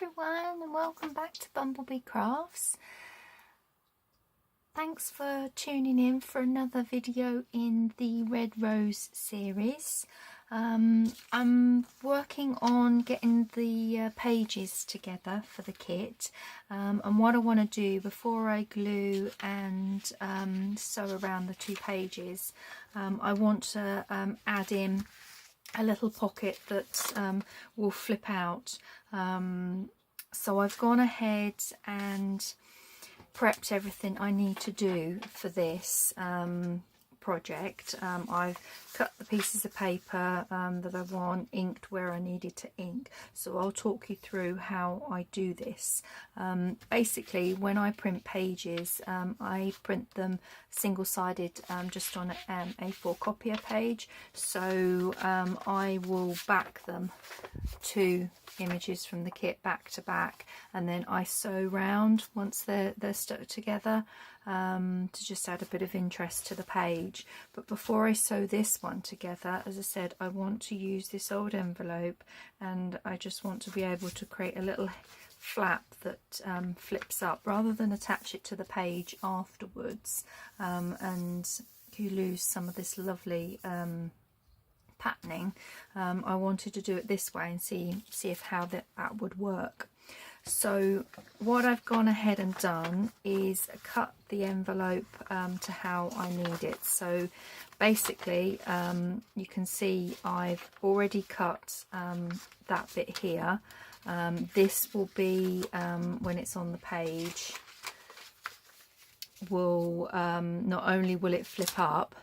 everyone, and welcome back to BumbleBeeCrafts. Thanks for tuning in for another video in the Red Rose series. I'm working on getting the pages together for the kit, and what I want to do before I glue and sew around the two pages, I want to add in a little pocket that will flip out. So I've gone ahead and prepped everything I need to do for this project. I've cut the pieces of paper that I want, inked where I needed to ink, so I'll talk you through how I do this. Basically, when I print pages, I print them single-sided just on an A4 copier page, so I will back them two images from the kit back to back, and then I sew round once they're stuck together to just add a bit of interest to the page. But before I sew this one together, as I said, I want to use this old envelope, and I just want to be able to create a little flap that flips up rather than attach it to the page afterwards, and you lose some of this lovely patterning. I wanted to do it this way and see if how that would work. So what I've gone ahead and done is cut the envelope to how I need it. So basically, you can see I've already cut that bit here. This will be, when it's on the page, will not only will it flip up,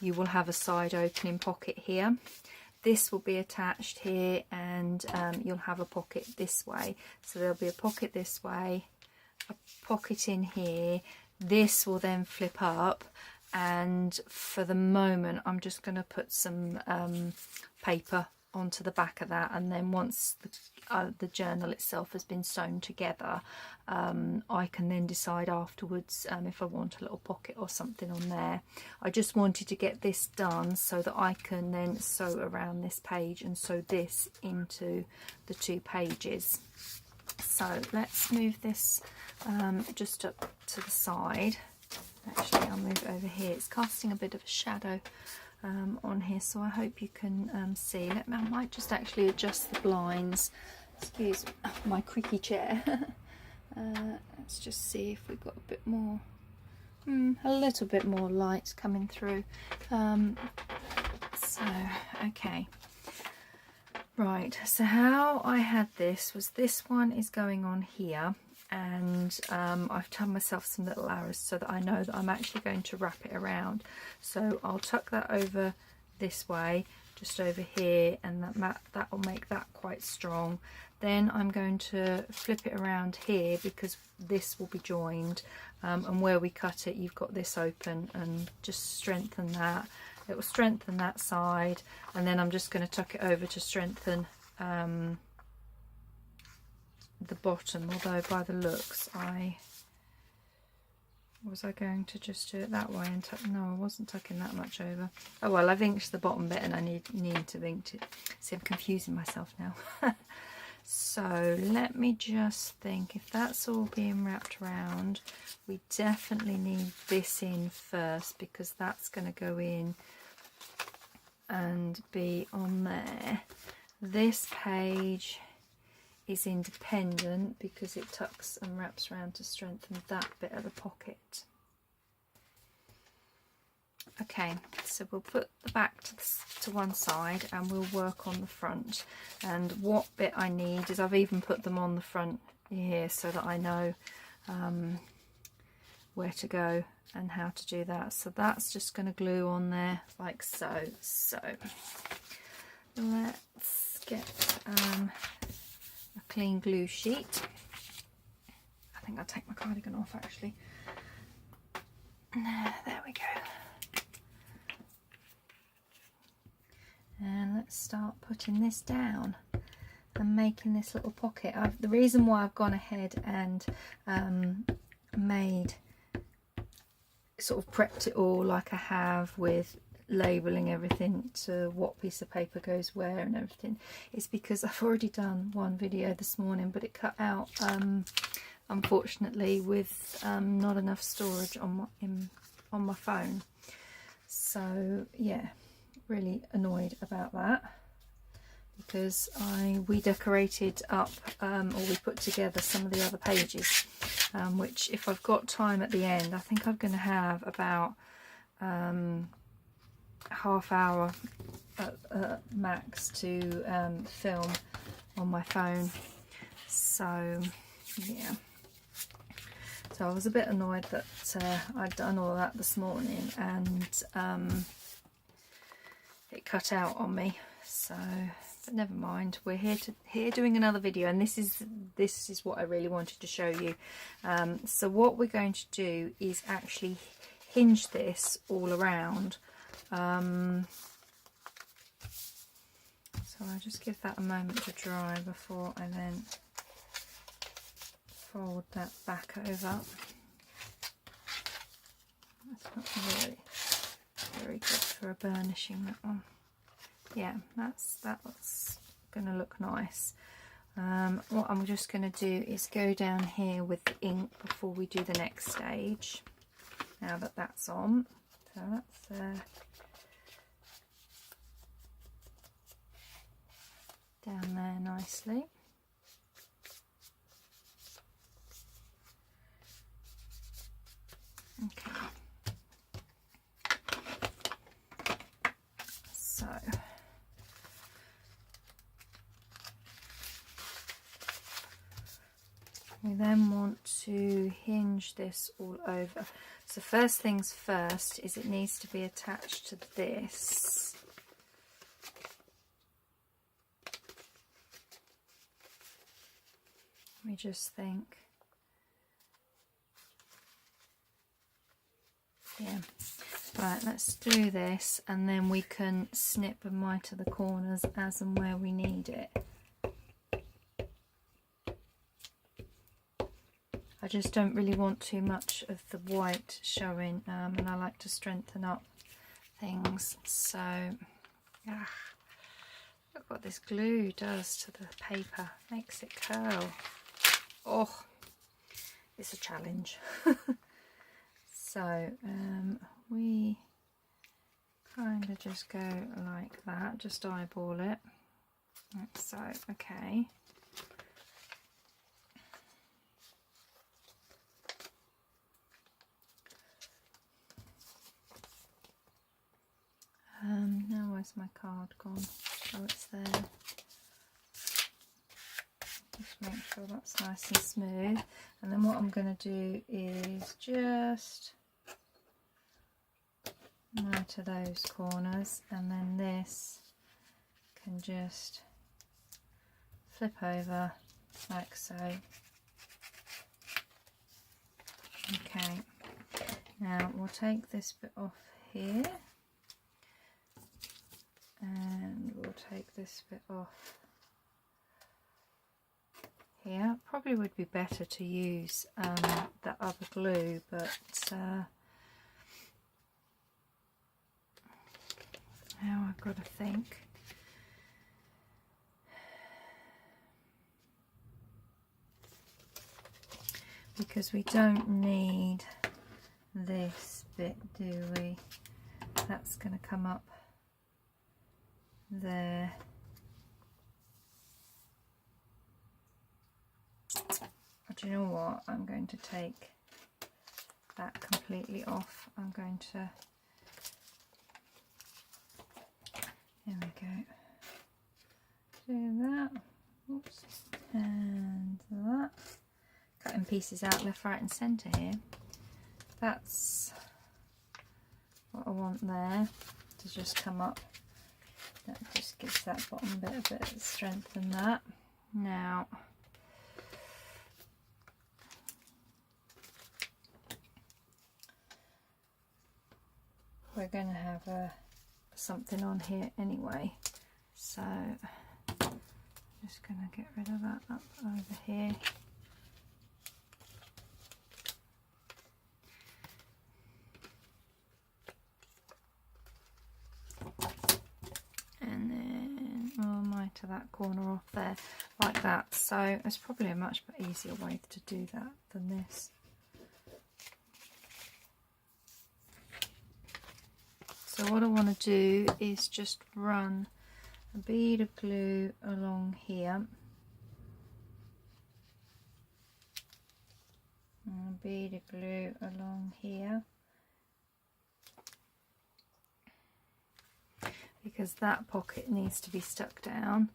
you will have a side opening pocket here. This will be attached here, and you'll have a pocket this way. So there'll be a pocket this way, a pocket in here. This will then flip up, and for the moment I'm just going to put some paper onto the back of that, and then once the journal itself has been sewn together, I can then decide afterwards if I want a little pocket or something on there. I just wanted to get this done so that I can then sew around this page and sew this into the two pages. So let's move this just up to the side. Actually, I'll move it over here. It's casting a bit of a shadow on here, so I hope you can see. I might just actually adjust the blinds. Excuse my creaky chair. Let's just see if we've got a bit more, a little bit more light coming through. So, okay. Right, so how I had this was, this one is going on here, and I've done myself some little arrows so that I know that I'm actually going to wrap it around. So I'll tuck that over this way, just over here, and that will make that quite strong. Then I'm going to flip it around here because this will be joined, and where we cut it, you've got this open, and just strengthen that. It will strengthen that side, and then I'm just going to tuck it over to strengthen the bottom, although by the looks was I going to just do it that way and tuck? No, I wasn't tucking that much over. Oh well, I've inked the bottom bit, and I need to ink it. See, I'm confusing myself now. So let me just think, if that's all being wrapped around, we definitely need this in first, because that's going to go in and be on there. This page is independent because it tucks and wraps around to strengthen that bit of the pocket. Okay, so we'll put the back to one side, and we'll work on the front. And what bit I need is, I've even put them on the front here so that I know where to go and how to do that. So that's just going to glue on there like so. So let's get a clean glue sheet. I think I'll take my cardigan off actually. There we go. And let's start putting this down and making this little pocket. The reason why I've gone ahead and made, sort of prepped it all like I have, with labelling everything to what piece of paper goes where and everything, is because I've already done one video this morning, but it cut out unfortunately with not enough storage on my phone. So yeah, really annoyed about that, because we decorated up or we put together some of the other pages, which if I've got time at the end, I think I'm going to have about half hour max to film on my phone. So yeah, so I was a bit annoyed that I'd done all that this morning and it cut out on me. So, but never mind, we're here doing another video, and this is what I really wanted to show you. So what we're going to do is actually hinge this all around. So I'll just give that a moment to dry before I then fold that back over. That's not really very good for a burnishing, that one. Yeah, that's going to look nice. What I'm just going to do is go down here with the ink before we do the next stage, now that that's on. So that's down there nicely. Okay. So we then want to hinge this all over. So first things first is it needs to be attached to this. Let me just think. Yeah. Right, let's do this, and then we can snip and miter the corners as and where we need it. I just don't really want too much of the white showing, and I like to strengthen up things. So, look what this glue does to the paper, makes it curl. Oh, it's a challenge. So we kind of just go like that, just eyeball it. Like so, okay. Now where's my card gone? Oh, it's there. Just make sure that's nice and smooth. And then what I'm going to do is just miter those corners, and then this can just flip over like so. Okay, now we'll take this bit off here, and we'll take this bit off here. Probably would be better to use the other glue, but now I've got to think. Because we don't need this bit, do we? That's going to come up there. Do you know what? I'm going to take that completely off. I'm going to, there we go, do that, oops, and that. Cutting pieces out left, right and centre here. That's what I want there to just come up. That just gives that bottom bit a bit of strength in that. Now we're going to have something on here anyway, so I'm just going to get rid of that up over here. to that corner off there like that. So it's probably a much easier way to do that than this. So what I want to do is just run a bead of glue along here, and a bead of glue along here, because that pocket needs to be stuck down.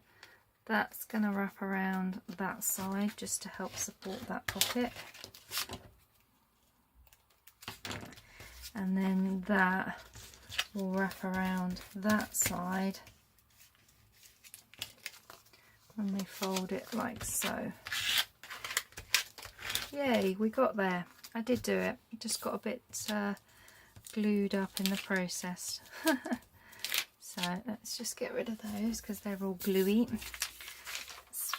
That's going to wrap around that side just to help support that pocket, and then that will wrap around that side when we fold it like so. Yay, we got there. I did do it. Just got a bit glued up in the process. So let's just get rid of those because they're all gluey. Let's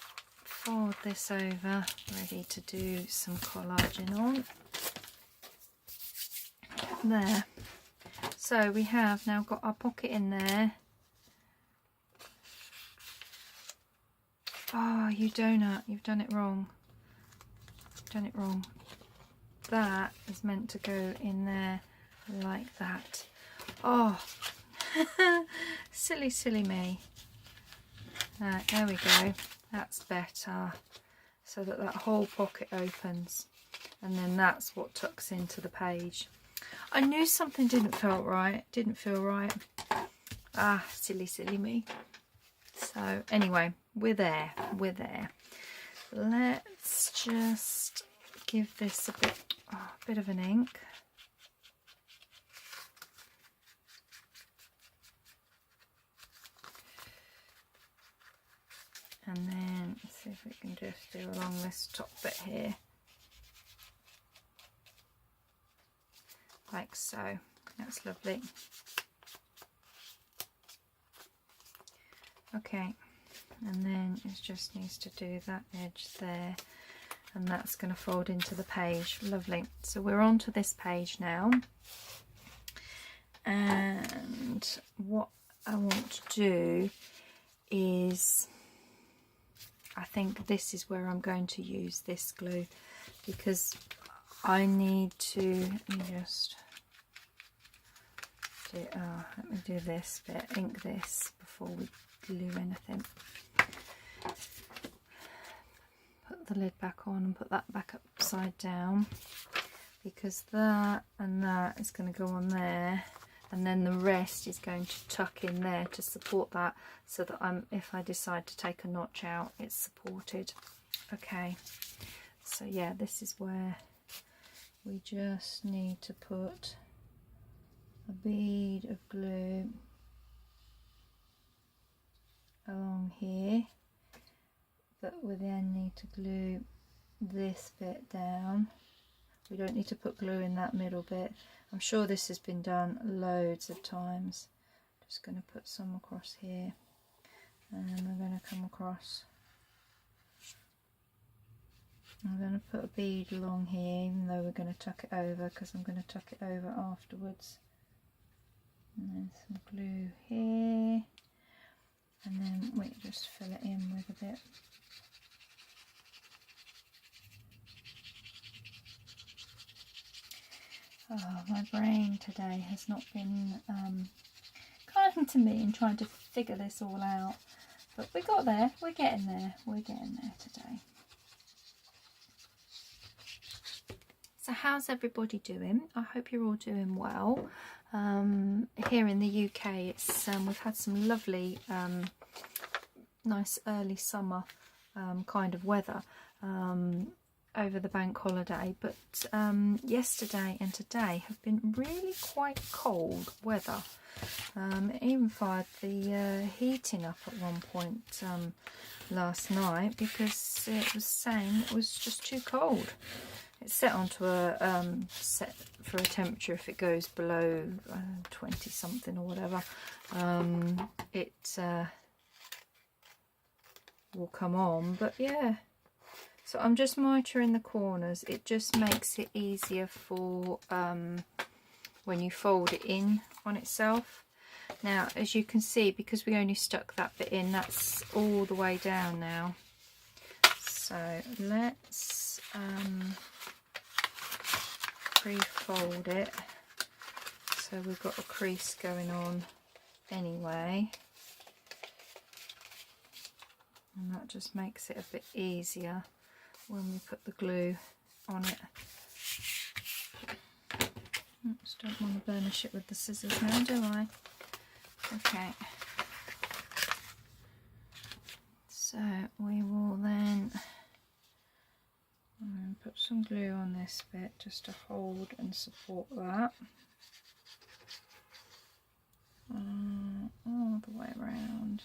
fold this over, ready to do some collaging on. There. So we have now got our pocket in there. Oh, you donut, you've done it wrong. You've done it wrong. That is meant to go in there like that. Oh, silly, silly me. Right, there we go. That's better. So that whole pocket opens. And then that's what tucks into the page. I knew something didn't feel right. Ah, silly, silly me. So anyway, we're there. Let's just give this a bit of an ink. And then see if we can just do along this top bit here. Like so. That's lovely. Okay, and then it just needs to do that edge there, and that's going to fold into the page. Lovely. So we're on to this page now, and what I want to do is, I think this is where I'm going to use this glue, because I need to, let me just do, let me do this bit, ink this before we glue anything. Put the lid back on and put that back upside down, because that and that is going to go on there, and then the rest is going to tuck in there to support that, so that if I decide to take a notch out, it's supported. Okay, so yeah, this is where we just need to put a bead of glue along here, but we then need to glue this bit down. We don't need to put glue in that middle bit. I'm sure this has been done loads of times. Just going to put some across here, and then we're going to come across. I'm going to put a bead along here, even though we're going to tuck it over, because I'm going to tuck it over afterwards. And then some glue here, and then we just fill it in with a bit. Oh, my brain today has not been kind to me in trying to figure this all out, but we got there. We're getting there today. So how's everybody doing? I hope you're all doing well. Here in the UK, it's we've had some lovely nice early summer kind of weather over the bank holiday, but yesterday and today have been really quite cold weather. It even fired the heating up at one point last night, because it was saying it was just too cold. It's set onto a set for a temperature. If it goes below 20 something or whatever, it will come on. But yeah, so I'm just mitering the corners. It just makes it easier for when you fold it in on itself. Now, as you can see, because we only stuck that bit in, that's all the way down now. So let's pre-fold it so we've got a crease going on anyway, and that just makes it a bit easier when we put the glue on it. Oops, don't want to burnish it with the scissors now, do I? Okay, so we will then put some glue on this bit just to hold and support that all the way around.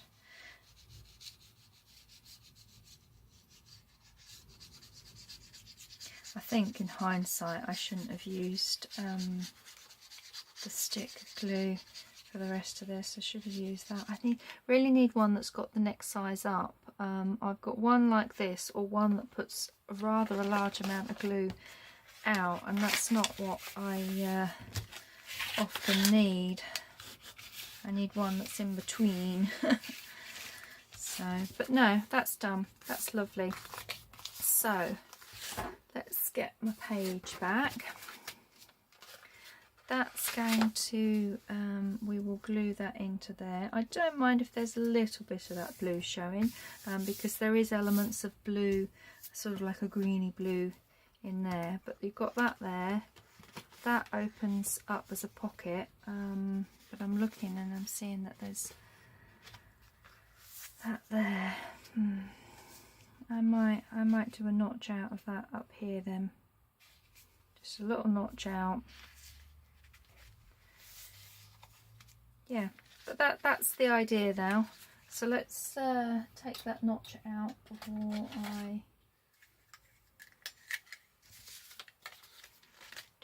I think in hindsight I shouldn't have used the stick glue for the rest of this. I should have used that. I really need one that's got the next size up. I've got one like this, or one that puts a rather large amount of glue out, and that's not what I often need. I need one that's in between. So, but no, that's done. That's lovely. So let's get my page back. That's going to, we will glue that into there. I don't mind if there's a little bit of that blue showing, because there is elements of blue, sort of like a greeny blue in there, but you've got that there. That opens up as a pocket, but I'm looking and I'm seeing that there's that there. I might do a notch out of that up here then, just a little notch out. Yeah, but that's the idea now. So let's take that notch out before I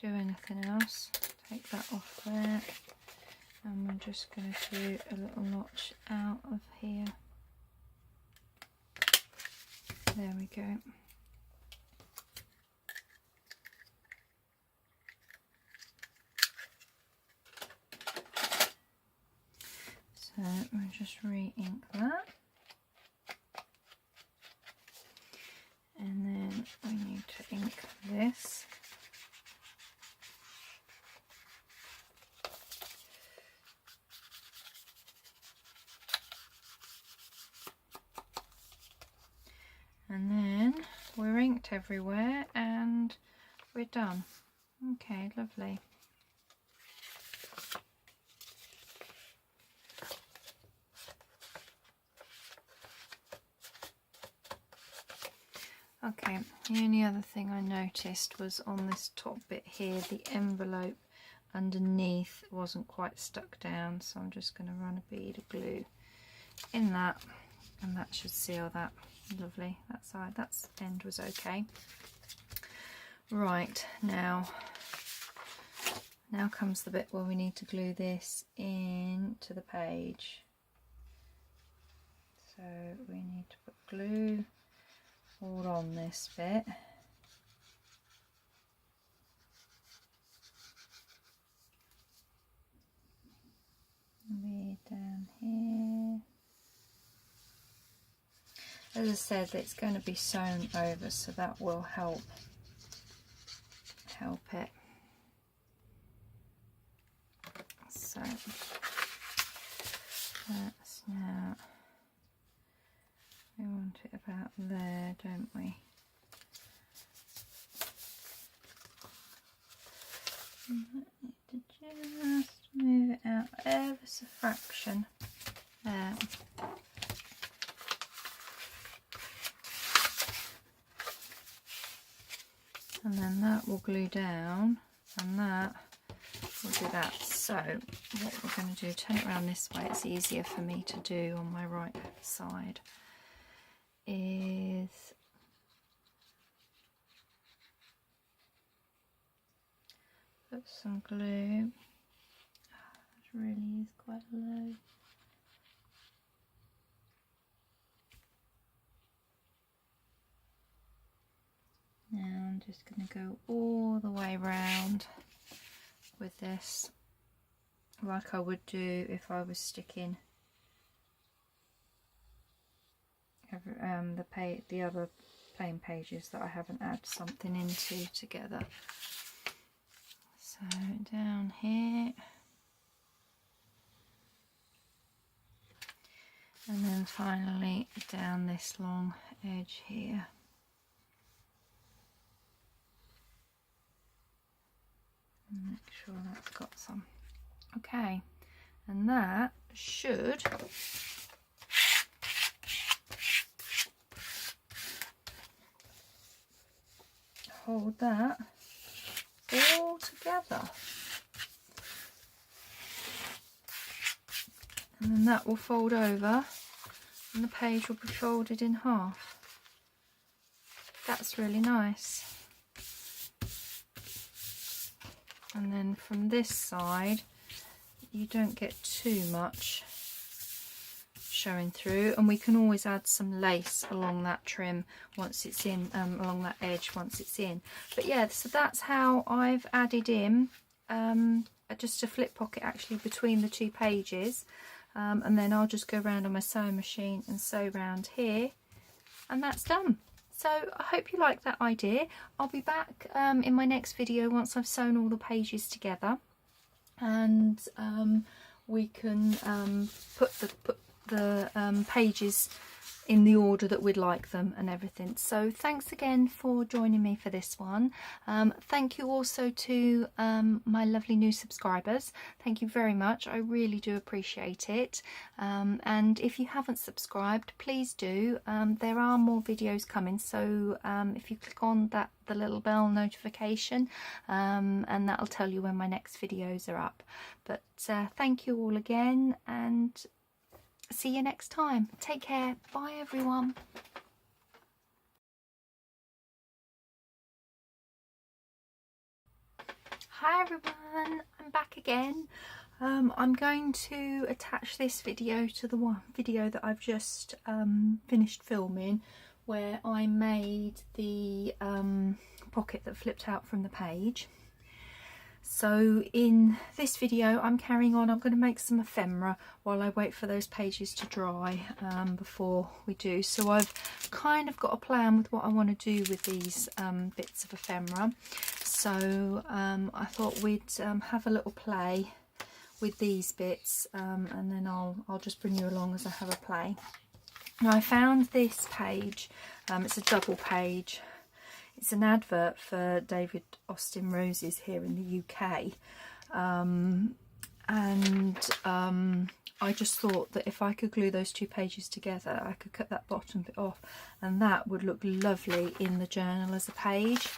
do anything else. Take that off there, and we're just going to do a little notch out of here. There we go. So we'll just re-ink that, and then we need to ink this. And then we're inked everywhere and we're done. Okay, lovely. Okay, the only other thing I noticed was on this top bit here, the envelope underneath wasn't quite stuck down, so I'm just going to run a bead of glue in that, and that should seal that. Lovely, that side, that end was okay. Right, now comes the bit where we need to glue this into the page. So we need to put glue all on this bit. Be down here. As I said, it's going to be sewn over, so that will help it. So that's now, we want it about there, don't we? And I need to just move it out ever so fraction there. And then that will glue down, and that will do that. So what we're going to do, turn it around this way, it's easier for me to do on my right side, is put some glue. It really is quite low. Now I'm just going to go all the way round with this like I would do if I was sticking the other plain pages that I haven't added something into together. So down here, and then finally down this long edge here. Make sure that's got some. Okay, and that should hold that all together, and then that will fold over and the page will be folded in half. That's really nice. And then from this side you don't get too much showing through, and we can always add some lace along that trim once it's in, along that edge once it's in. But yeah, so that's how I've added in just a flip pocket actually between the two pages, and then I'll just go around on my sewing machine and sew around here, and that's done. So I hope you like that idea. I'll be back in my next video once I've sewn all the pages together, and we can put the pages in the order that we'd like them and everything. So thanks again for joining me for this one. Thank you also to my lovely new subscribers. Thank you very much. I really do appreciate it. And if you haven't subscribed, please do. There are more videos coming, so if you click on the little bell notification, and that'll tell you when my next videos are up. But thank you all again, and see you next time. Take care. Bye everyone. Hi everyone, I'm back again. I'm going to attach this video to the one video that I've just finished filming, where I made the pocket that flipped out from the page. So in this video I'm carrying on. I'm going to make some ephemera while I wait for those pages to dry before we do. So I've kind of got a plan with what I want to do with these bits of ephemera. So I thought we'd have a little play with these bits, and then I'll just bring you along as I have a play. Now I found this page, it's a double page. It's an advert for David Austin Roses here in the UK, I just thought that if I could glue those two pages together, I could cut that bottom bit off, and that would look lovely in the journal as a page.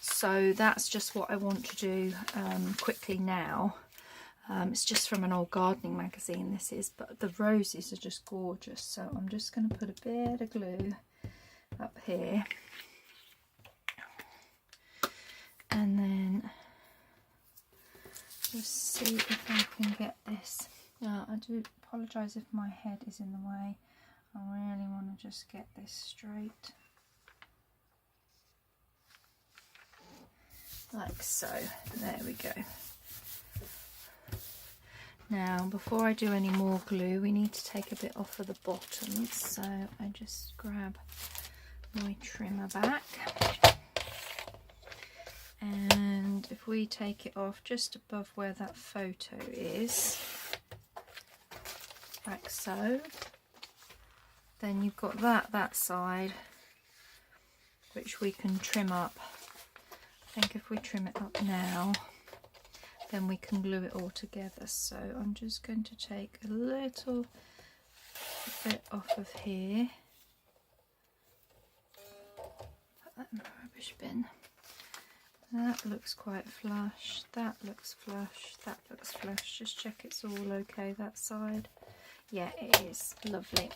So that's just what I want to do quickly now. It's just from an old gardening magazine, this is, but the roses are just gorgeous. So I'm just going to put a bit of glue up here, and then just see if I can get this. I do apologise if my head is in the way. I really want to just get this straight, like so. There we go. Now before I do any more glue, we need to take a bit off of the bottoms, so I just grab my trimmer back, and if we take it off just above where that photo is, like so, then you've got that side, which we can trim up. I think if we trim it up now, then we can glue it all together. So I'm just going to take a little bit off of here, put that in the rubbish bin. That looks quite flush, that looks flush, that looks flush. Just check it's all okay, that side. Yeah, it is. Lovely.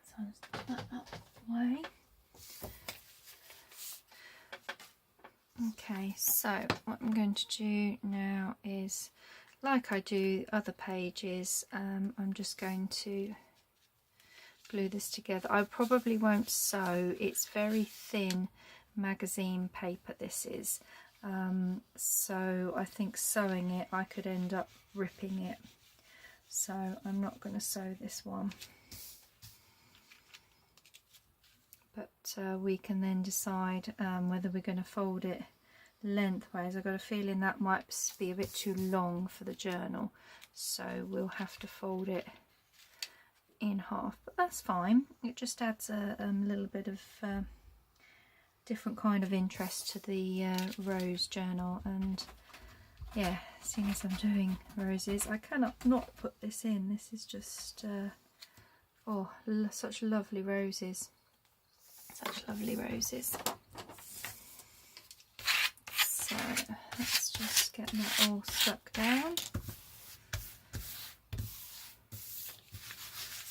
So I'll just put that out of the way. Okay, so what I'm going to do now is, like I do other pages, I'm just going to glue this together. I probably won't sew, it's very thin magazine paper this is, so I think sewing it I could end up ripping it. So I'm not going to sew this one. But we can then decide whether we're going to fold it lengthways. I've got a feeling that might be a bit too long for the journal, so we'll have to fold it in half, but that's fine. It just adds a little bit of different kind of interest to the rose journal. And yeah, seeing as I'm doing roses, I cannot not put this in. This is just oh, such lovely roses, such lovely roses. So let's just get that all stuck down.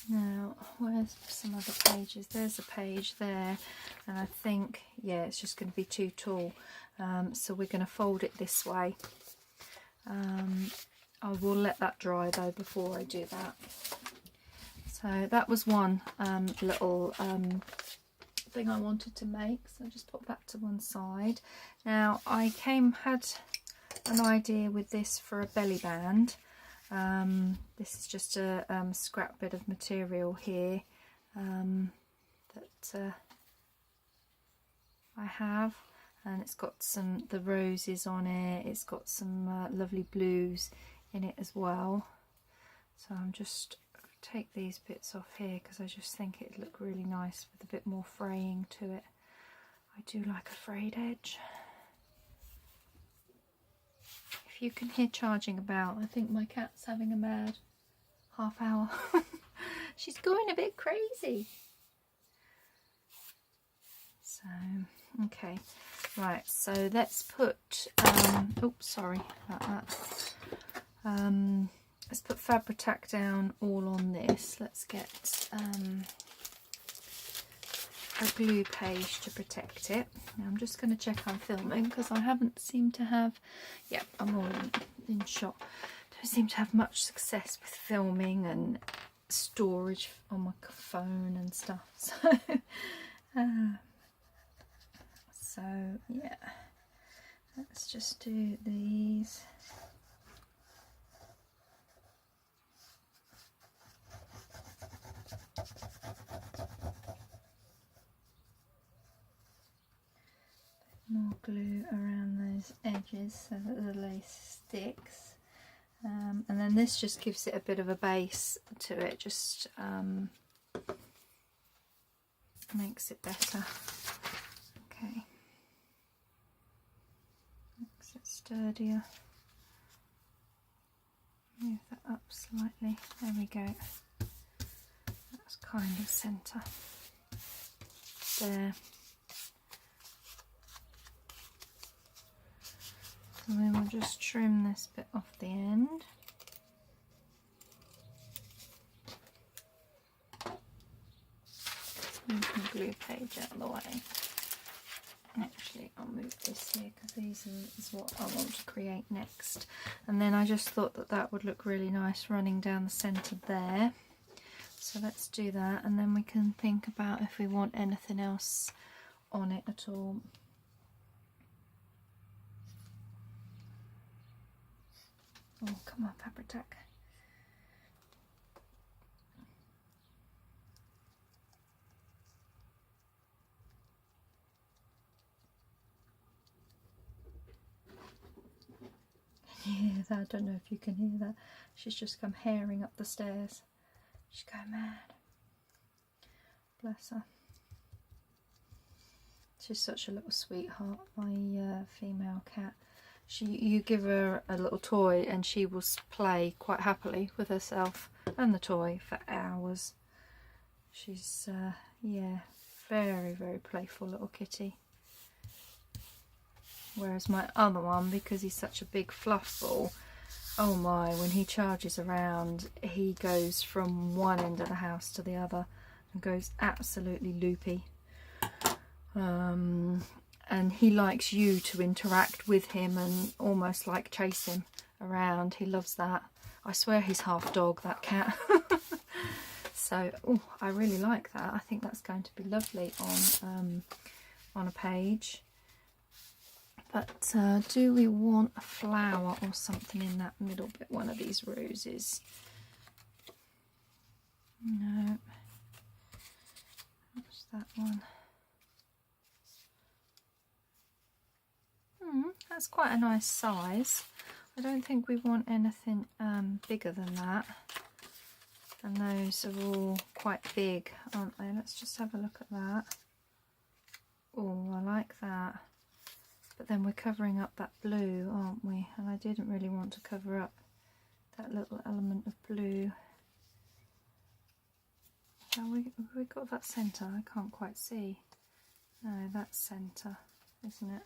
Now, where's some other pages? There's a page there, and I think, yeah, it's just going to be too tall, so we're going to fold it this way. I will let that dry though before I do that. So that was one little thing I wanted to make, so I'll just put that to one side. Now, I had an idea with this for a belly band. This is just a scrap bit of material here that I have, and it's got the roses on it. It's got some lovely blues in it as well. So I'm just take these bits off here because I just think it'd look really nice with a bit more fraying to it. I do like a frayed edge. If you can hear charging about, I think my cat's having a mad half hour. She's going a bit crazy. So, okay, right, so let's put, oops, sorry about that. Let's put Fabri-Tac down all on this. Let's get a glue page to protect it. Now I'm just going to check I'm filming because I haven't seemed to have, yeah, I'm all in shot. Don't seem to have much success with filming and storage on my phone and stuff. So yeah, let's just do these. More glue around those edges so that the lace sticks, and then this just gives it a bit of a base to it, just makes it better. Okay, makes it sturdier. Move that up slightly, there we go. That's kind of centre there. And then we'll just trim this bit off the end. Move my glue page out of the way. Actually, I'll move this here because these is what I want to create next. And then I just thought that that would look really nice running down the centre there. So let's do that, and then we can think about if we want anything else on it at all. Oh, come on, Fabri-Tac. Can you hear that? I don't know if you can hear that. She's just come herring up the stairs. She's going mad. Bless her. She's such a little sweetheart, my female cat. You give her a little toy and she will play quite happily with herself and the toy for hours. She's, yeah, very, very playful little kitty. Whereas my other one, because he's such a big fluff ball, oh my, when he charges around, he goes from one end of the house to the other and goes absolutely loopy. And he likes you to interact with him and almost like chase him around. He loves that. I swear he's half dog, that cat. So, oh, I really like that. I think that's going to be lovely on a page. But do we want a flower or something in that middle bit? One of these roses. No. What's that one? That's quite a nice size. I don't think we want anything bigger than that. And those are all quite big, aren't they? Let's just have a look at that. Oh, I like that. But then we're covering up that blue, aren't we? And I didn't really want to cover up that little element of blue. Have we got that centre? I can't quite see. No, that's centre, isn't it?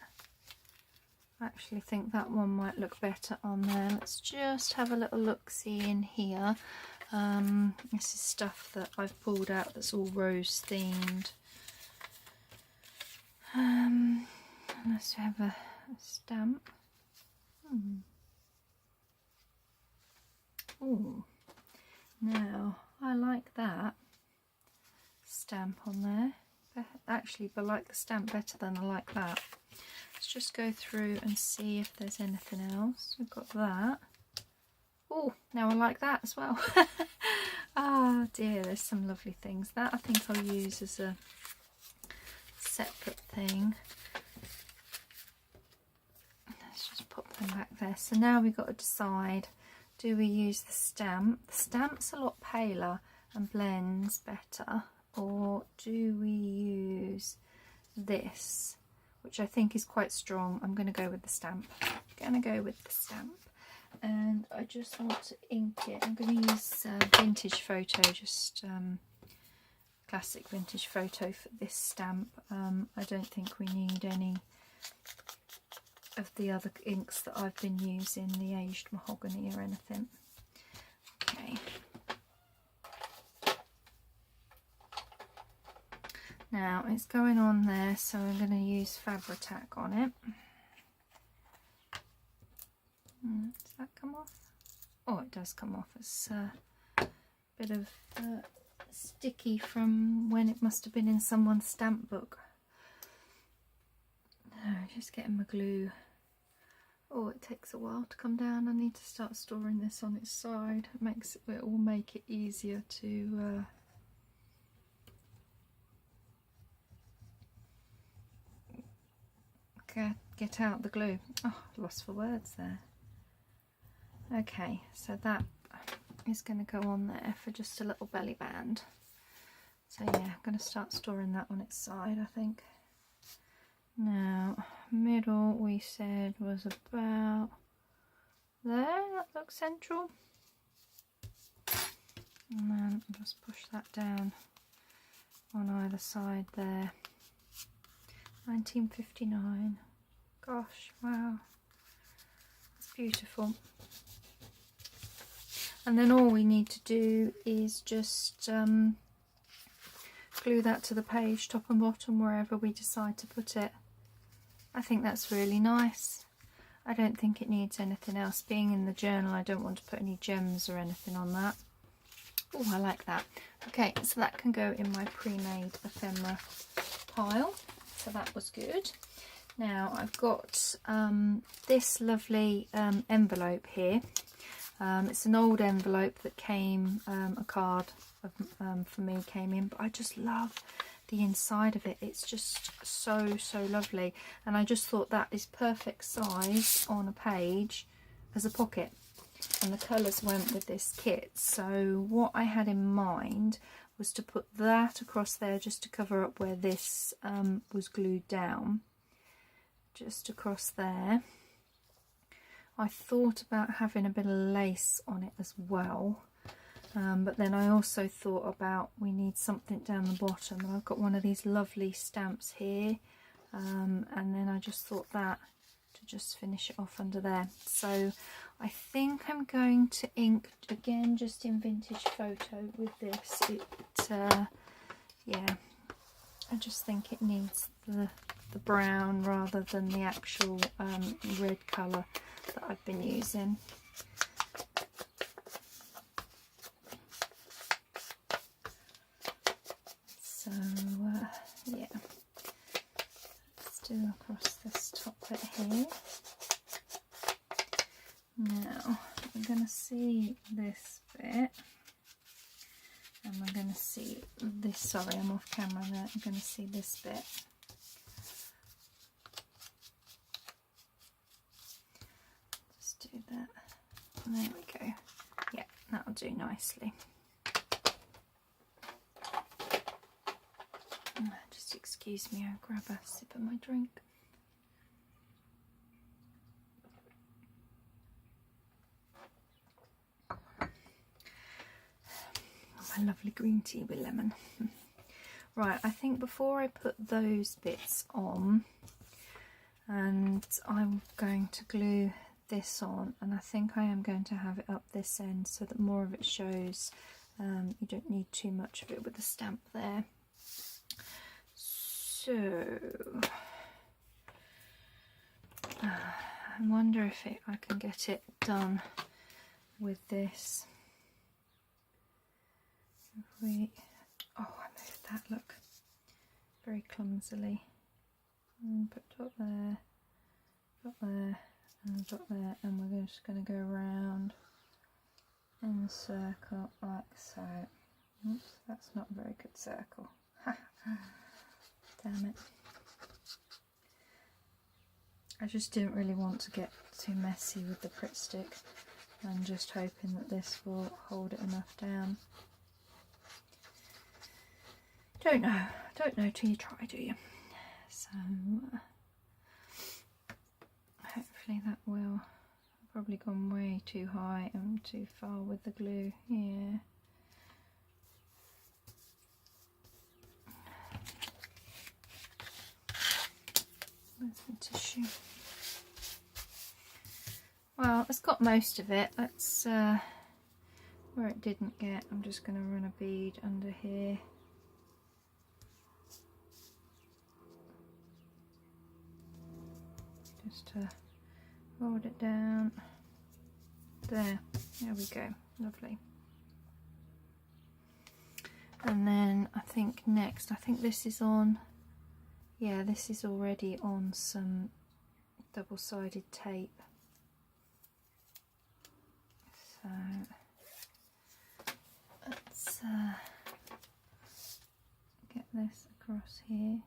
I actually think that one might look better on there. Let's just have a little look-see in here. This is stuff that I've pulled out that's all rose themed. Let's have a stamp. Oh, now I like that stamp on there. Actually, I like the stamp better than I like that. Let's just go through and see if there's anything else. We've got that. Oh, now I like that as well. Ah dear, there's some lovely things. That I think I'll use as a separate thing. Let's just pop them back there. So now we've got to decide, do we use the stamp? The stamp's a lot paler and blends better, or do we use this, which I think is quite strong? I'm going to go with the stamp. And I just want to ink it. I'm going to use vintage photo, just classic vintage photo for this stamp. I don't think we need any of the other inks that I've been using, the aged mahogany or anything. Okay. Now it's going on there, so I'm going to use Fabri-Tac on it. Does that come off? Oh, it does come off. It's a bit of sticky from when it must have been in someone's stamp book. No, just getting my glue. Oh, it takes a while to come down. I need to start storing this on its side. It will make it easier to get out the glue. Oh, lost for words there. Okay, so that is going to go on there for just a little belly band. So yeah, I'm going to start storing that on its side, I think. Now, middle we said was about there. That looks central. And then just push that down on either side there. 1959. Gosh, wow. It's beautiful. And then all we need to do is just glue that to the page, top and bottom, wherever we decide to put it. I think that's really nice. I don't think it needs anything else. Being in the journal, I don't want to put any gems or anything on that. Oh, I like that. Okay, so that can go in my pre-made ephemera pile. So that was good. Now I've got this lovely envelope here. It's an old envelope that came, a card for me came in, but I just love the inside of it. It's just so lovely, and I just thought that is perfect size on a page as a pocket, and the colours went with this kit. So what I had in mind was to put that across there just to cover up where this was glued down, just across there. I thought about having a bit of lace on it as well, but then I also thought about we need something down the bottom, and I've got one of these lovely stamps here, and then I just thought that to just finish it off under there. So I think I'm going to ink again just in vintage photo with this. Yeah, I just think it needs the brown rather than the actual red colour that I've been using. So yeah, let's do across this top bit here. here. Now we're going to see this bit, and we're going to see this. Sorry, I'm off camera now. I'm going to see this bit. Just do that. There we go. Yeah, that'll do nicely. Just excuse me, I'll grab a sip of my drink. My lovely green tea with lemon. Right, I think before I put those bits on, and I'm going to glue this on, and I think I am going to have it up this end so that more of it shows. You don't need too much of it with the stamp there. So I wonder if I can get it done with this. Oh, I moved that, look, very clumsily. Put dot there, and dot there, and we're just going to go around in a circle like so. Oops, that's not a very good circle. Damn it. I just didn't really want to get too messy with the Pritt stick. I'm just hoping that this will hold it enough down. Don't know till you try, do you? So hopefully that will. I've probably gone way too high and too far with the glue. Yeah. Where's the tissue? Well, it's got most of it. Let's where it didn't get, I'm just going to run a bead under here. Just to hold it down. There we go, lovely. And then I think next, I think this is on, yeah, this is already on some double-sided tape. So let's get this across here.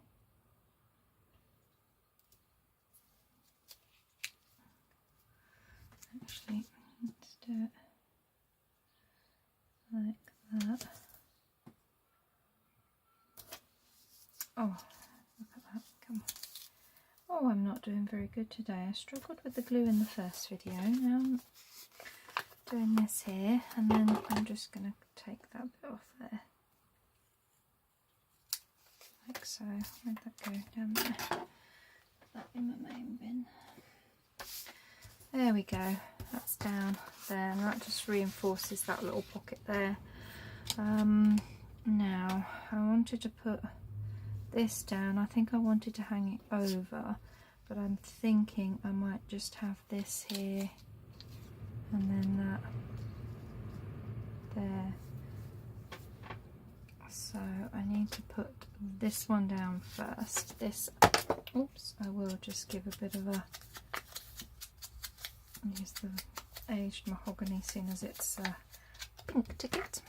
Actually, let's do it like that. Oh, look at that, come on. Oh, I'm not doing very good today. I struggled with the glue in the first video. Now I'm doing this here, and then I'm just going to take that bit off there. Like so. Where'd that go? Down there. Put that in my main bin. There we go, that's down there, and that just reinforces that little pocket there. Now, I wanted to put this down. I think I wanted to hang it over, but I'm thinking I might just have this here, and then that there. So I need to put this one down first. This, oops, I will just give a bit of a, use the aged mahogany, seeing as it's a pink ticket.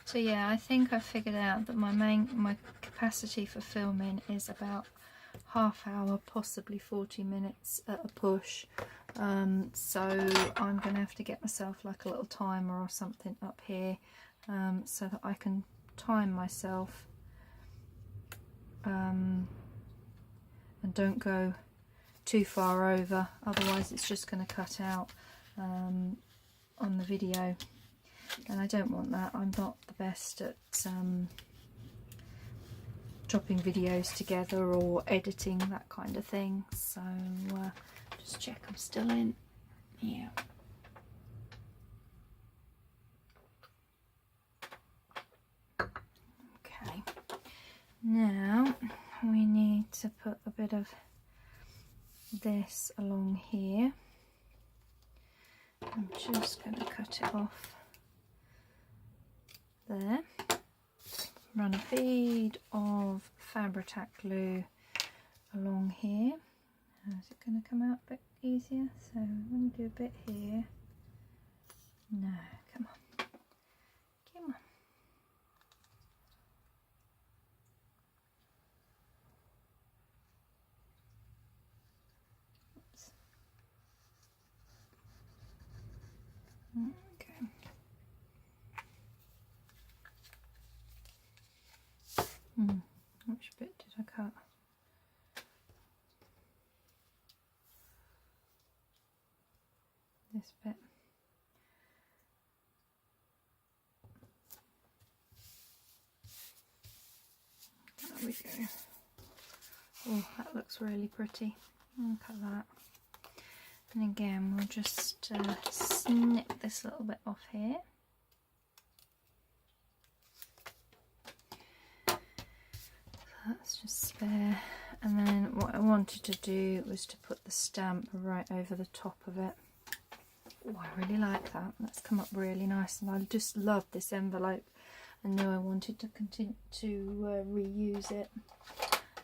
So yeah, I think I figured out that my capacity for filming is about half hour, possibly 40 minutes at a push. So I'm going to have to get myself like a little timer or something up here, so that I can time myself and don't go too far over, otherwise it's just going to cut out on the video, and I don't want that. I'm not the best at chopping videos together or editing, that kind of thing. So just check I'm still in. Yeah. Okay. Now we need to put a bit of this along here. I'm just going to cut it off there. Run a bead of Fabri-Tac glue along here. Is it going to come out a bit easier? So I'm going to do a bit here. No, come on. Come on. Oops. Okay. Which bit did I cut? This bit. There we go. Oh, that looks really pretty. Look at that. And again, we'll just snip this little bit off here. That's just spare. And then what I wanted to do was to put the stamp right over the top of it. Oh, I really like that. That's come up really nice, and I just love this envelope. I knew I wanted to continue to reuse it.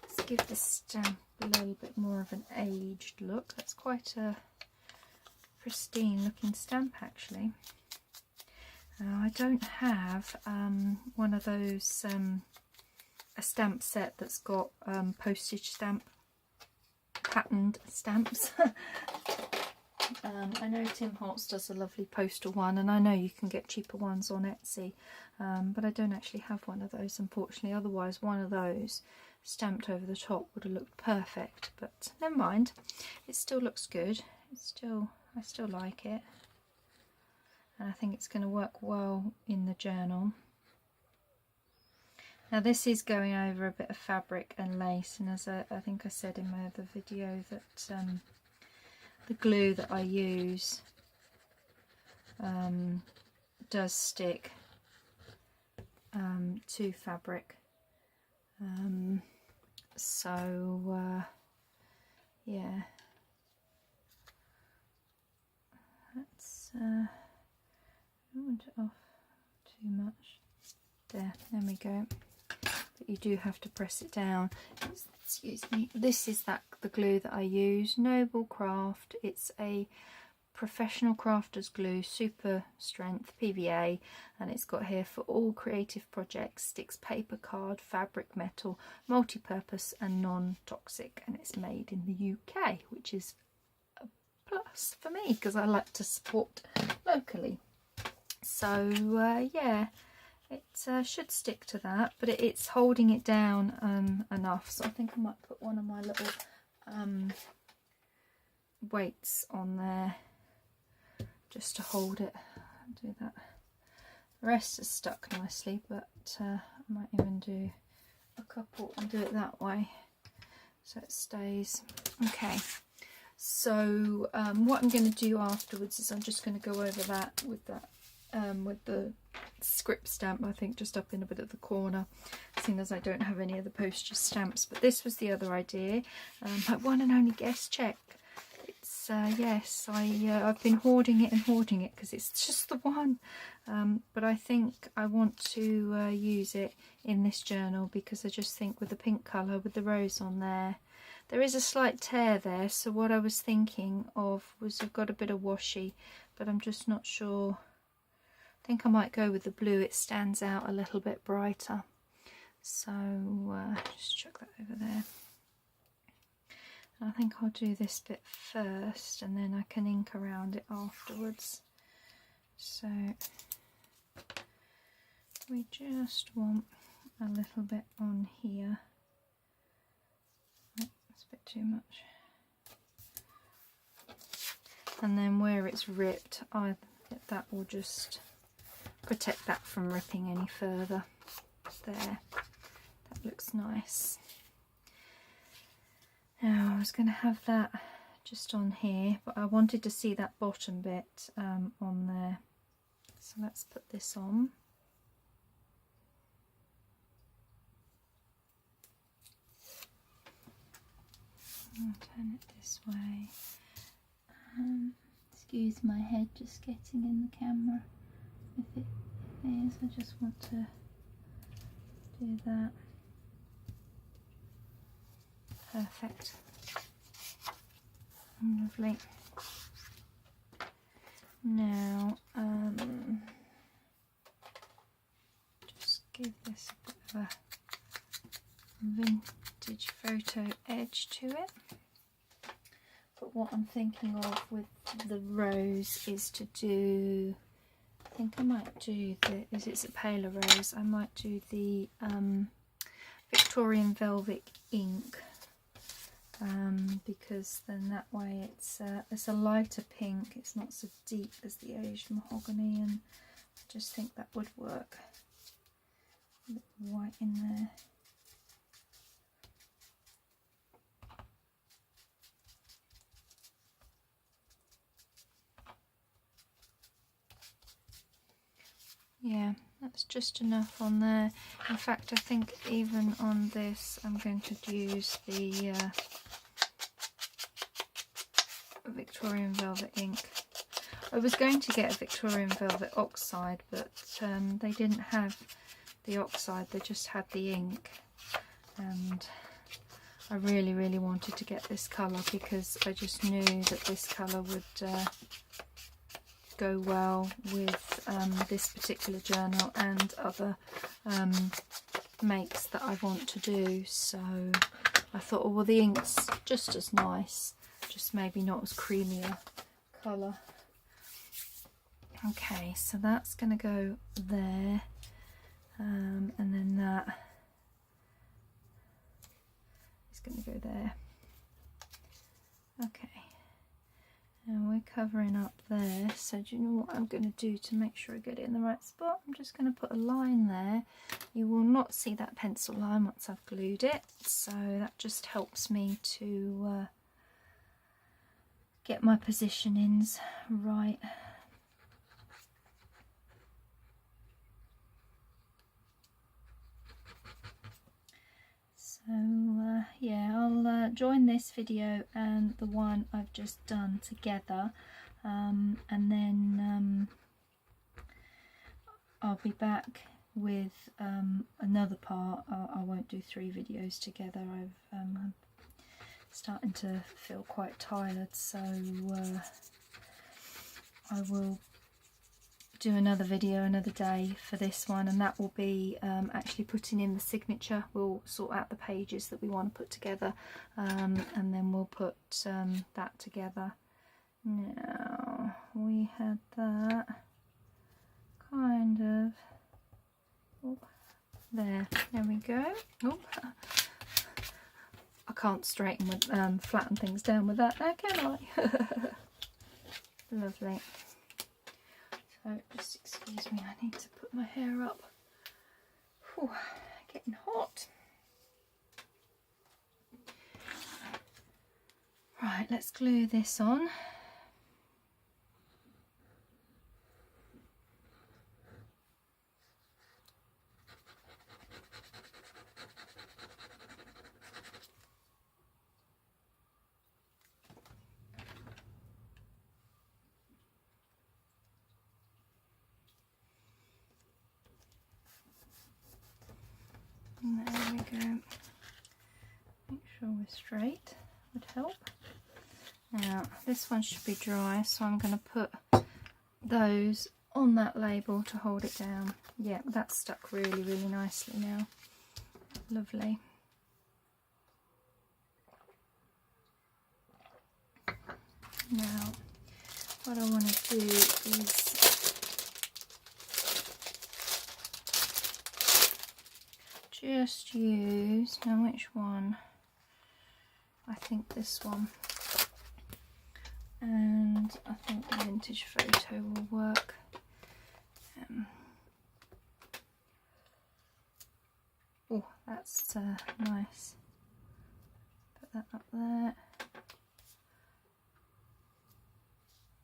Let's give the stamp a little bit more of an aged look. That's quite a pristine looking stamp actually. I don't have one of those a stamp set that's got postage stamp patterned stamps. I know Tim Holtz does a lovely postal one, and I know you can get cheaper ones on Etsy, but I don't actually have one of those unfortunately. Otherwise one of those stamped over the top would have looked perfect, but never mind, it still looks good. I still like it, and I think it's going to work well in the journal. Now this is going over a bit of fabric and lace, and as I think I said in my other video, that the glue that I use does stick to fabric. Yeah, that's I don't want it off too much. There we go. But you do have to press it down. Excuse me. This is the glue that I use, Noble Craft. It's a professional crafter's glue, super strength PVA, and it's got here for all creative projects. Sticks paper, card, fabric, metal, multi-purpose and non-toxic, and it's made in the UK, which is a plus for me because I like to support locally. So yeah, it should stick to that, but it's holding it down enough, so I think I might put one of my little weights on there just to hold it. I'll do that. The rest is stuck nicely, but I might even do a couple and do it that way so it stays. Okay, so what I'm going to do afterwards is I'm just going to go over that with the script stamp, I think just up in a bit of the corner, seeing as I don't have any of the postage stamps. But this was the other idea, my one and only guest check. It's yes, I've been hoarding it because it's just the one, but I think I want to use it in this journal because I just think with the pink colour with the rose on there, there is a slight tear there, so what I was thinking of was I've got a bit of washi, but I'm just not sure. I think I might go with the blue, it stands out a little bit brighter. So just chuck that over there. And I think I'll do this bit first and then I can ink around it afterwards. So we just want a little bit on here. Oh, that's a bit too much. And then where it's ripped, that will just protect that from ripping any further. There, that looks nice. Now I was going to have that just on here, but I wanted to see that bottom bit on there, so let's put this on. I'll turn it this way. Excuse my head just getting in the camera. If it is, I just want to do that. Perfect. Lovely. Now, just give this a bit of a vintage photo edge to it. But what I'm thinking of with the rose is to do, I think I might do the, as it's a paler rose, I might do the Victorian Velvet ink, because then that way it's a lighter pink, it's not so deep as the Asian mahogany, and I just think that would work. A bit of white in there. Yeah, that's just enough on there. In fact, I think even on this I'm going to use the Victorian Velvet ink. I was going to get a Victorian Velvet oxide, but they didn't have the oxide, they just had the ink. And I really wanted to get this colour because I just knew that this colour would go well with this particular journal and other makes that I want to do. So I thought, oh, well, the ink's just as nice, just maybe not as creamy a colour. Okay, so that's going to go there, and then that is going to go there. Okay. And we're covering up there, so do you know what I'm going to do to make sure I get it in the right spot? I'm just going to put a line there. You will not see that pencil line once I've glued it, so that just helps me to get my positionings right. So yeah, I'll join this video and the one I've just done together, and then I'll be back with another part. I won't do 3 videos together. I'm starting to feel quite tired, so I will do another video another day for this one, and that will be actually putting in the signature. We'll sort out the pages that we want to put together, and then we'll put that together. Now we had that kind of, oh, there we go. Oh, I can't straighten with flatten things down with that now, can I? Lovely. So just excuse me, I need to put my hair up. Whew, getting hot. Right, let's glue this on. And there we go. Make sure we're straight, would help. Now this one should be dry, so I'm going to put those on that label to hold it down. Yeah, that's stuck really nicely now. Lovely. Now what I want to do is just use, now which one? I think this one, and I think the vintage photo will work. Oh, that's nice. Put that up there,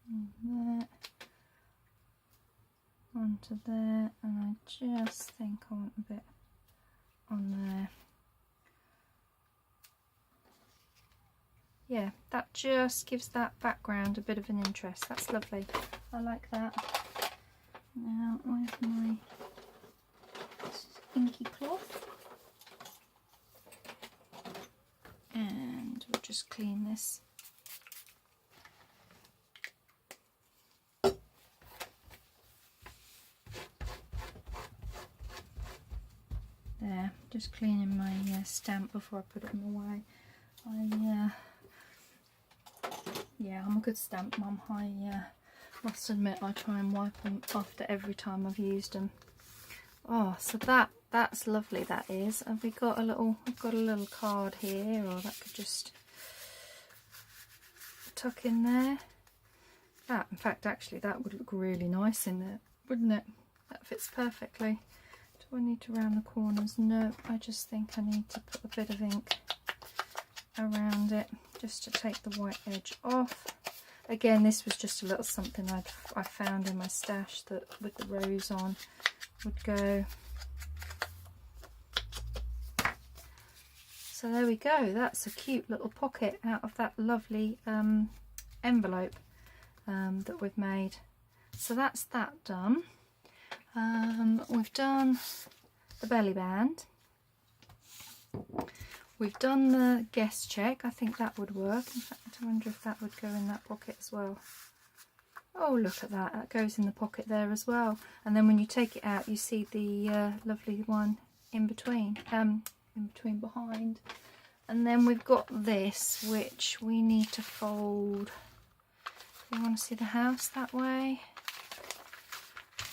and there, onto there, and I just think I want a bit on there. that just gives that background a bit of an interest. That's lovely. I like that. Now, where's my inky cloth? And we'll just clean this. There, just cleaning my stamp before I put them away. Yeah, I'm a good stamp mum. I must admit I try and wipe them after every time I've used them. Oh, so that's lovely. That is. Have we got a little? I've got a little card here, or that could just tuck in there. That, in fact, actually, that would look really nice in there, wouldn't it? That fits perfectly. Do I need to round the corners? No, I just think I need to put a bit of ink around it just to take the white edge off. Again, this was just a little something I found in my stash that with the rose on would go. So there we go. That's a cute little pocket out of that lovely envelope that we've made. So that's that done. We've done the belly band. We've done the guest check. I think that would work. In fact, I wonder if that would go in that pocket as well. Oh, look at that. That goes in the pocket there as well. And then when you take it out, you see the lovely one in between behind. And then we've got this, which we need to fold. Do you want to see the house that way?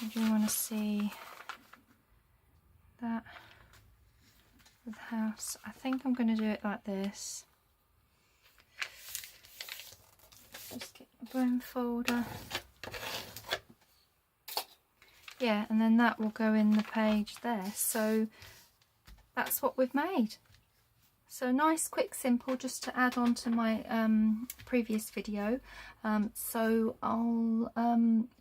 Or do you want to see that? The house. I think I'm going to do it like this. Just get the bone folder. Yeah, and then that will go in the page there. So that's what we've made. So nice, quick, simple, just to add on to my previous video. So I'll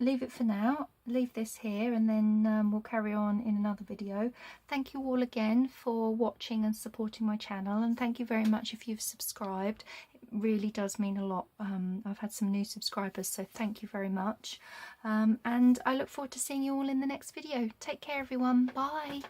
leave it for now, leave this here, and then we'll carry on in another video. Thank you all again for watching and supporting my channel, and thank you very much if you've subscribed. It really does mean a lot. I've had some new subscribers, so thank you very much. And I look forward to seeing you all in the next video. Take care, everyone. Bye.